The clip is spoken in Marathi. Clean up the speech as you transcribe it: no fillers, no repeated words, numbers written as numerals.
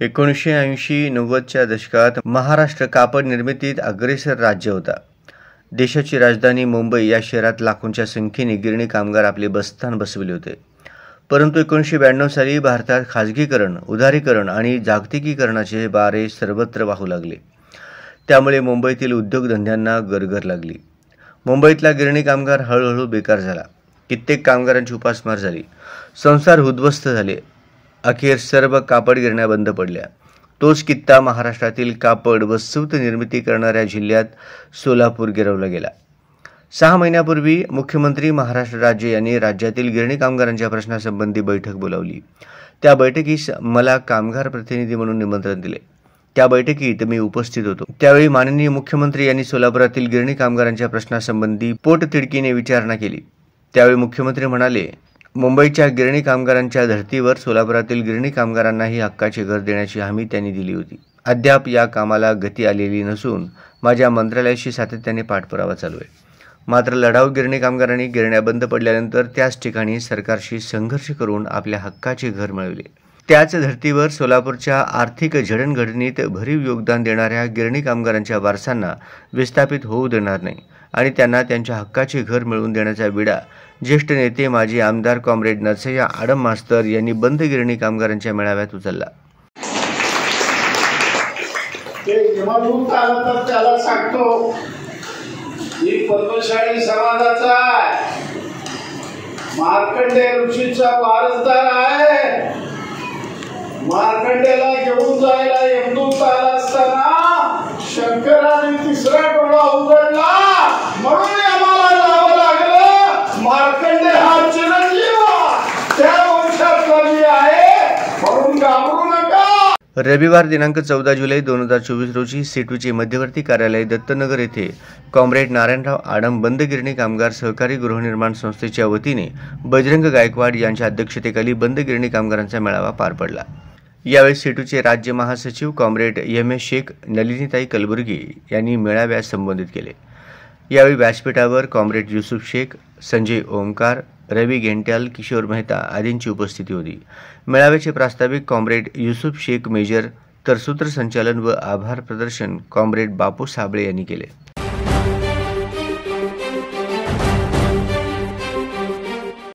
1980-90च्या दशकात महाराष्ट्र कापड निर्मितीत अग्रेसर राज्य होता. देशाची राजधानी मुंबई या शहरात लाखोंच्या संख्येने गिरणी कामगार आपले बस्तान बसविले होते. परंतु 1992 साली भारतात खाजगीकरण, उदारीकरण आणि जागतिकीकरणाचे वारे सर्वत्र वाहू लागले. त्यामुळे मुंबईतील उद्योगधंद्यांना गरगर लागली. मुंबईतला गिरणी कामगार हळूहळू बेकार झाला. कित्येक कामगारांची उपासमार झाली. संसार उद्ध्वस्त झाले. अखेर सर्व कापड गिरण्या बंद पडल्या. तोच कित्ता महाराष्ट्रातील कापड व सूत निर्मिती करणाऱ्या जिल्ह्यात सोलापूर गिरवला गेला. 6 महिन्यापूर्वी मुख्यमंत्री महाराष्ट्र राज्य यांनी राज्यातील गिरणी कामगारांच्या प्रश्नासंबंधी बैठक बोलावली. त्या बैठकीस मला कामगार प्रतिनिधी म्हणून निमंत्रण दिले. त्या बैठकीत मी उपस्थित होतो. त्यावेळी माननीय मुख्यमंत्री यांनी सोलापुरातील गिरणी कामगारांच्या प्रश्नासंबंधी पोटतिडकीने विचारणा केली. त्यावेळी मुख्यमंत्री म्हणाले, मुंबईच्या गिरणी कामगारांच्या धर्तीवर सोलापुरातील गिरणी कामगारांनाही हक्काचे घर देण्याची हमी त्यांनी दिली होती. अद्याप या कामाला गती आलेली नसून माझ्या मंत्रालयाशी सातत्याने पाठपुरावा चालू आहे. मात्र लढाऊ गिरणी कामगारांनी गिरण्या बंद पडल्यानंतर त्याच ठिकाणी सरकारशी संघर्ष करून आपल्या हक्काचे घर मिळवले. त्याच धर्तीवर सोलापूरच्या आर्थिक जडणघडणीत भरीव योगदान देणाऱ्या गिरणी कामगारांच्या वारसांना विस्थापित होऊ देणार नाही आणि त्यांना त्यांच्या हक्काचे घर मिळवून देण्याचा विडा ज्येष्ठ नेते माजी आमदार कॉम्रेड नरसय्या आडम मास्तर यांनी बंद गिरणी कामगारांच्या मेळाव्यात उचलला. त्याला सांगतो ही पद्मशाली समाजाचा मार्कंडेय ऋषीचा वारसदार आहे. मार्कंडेला घेऊन जायला यमदूत आला असताना शंकराने तिसरा डोळा उघडला म्हणून आम्हाला जावं लागलं. मार्कंडे हा चिरंजीव त्या वंशातला मी आहे म्हणून घाबरू नका. रविवार दिनांक 14 जुलै 2024 रोजी सेटूचे मध्यवर्ती कार्यालय दत्तनगर येथे कॉम्रेड नारायणराव आडम बंद गिरणी कामगार सहकारी गृहनिर्माण संस्थेच्या वतीने बजरंग गायकवाड यांच्या अध्यक्षतेखाली बंद गिरणी कामगारांचा मेळावा पार पडला. यावेळी सेटूचे राज्य महासचिव कॉम्रेड एम. शेख, नलिनीताई कलबुर्गी यांनी मेळाव्यास संबोधित केले. यावेळी व्यासपीठावर कॉम्रेड युसुफ शेख, संजय ओमकार, रवी गेंट्याल, किशोर मेहता आदींची उपस्थिती होती. मेळाव्याचे प्रास्ताविक कॉम्रेड युसुफ शेख मेजर तर सूत्रसंचालन व आभार प्रदर्शन कॉम्रेड बापू साबळे यांनी केले.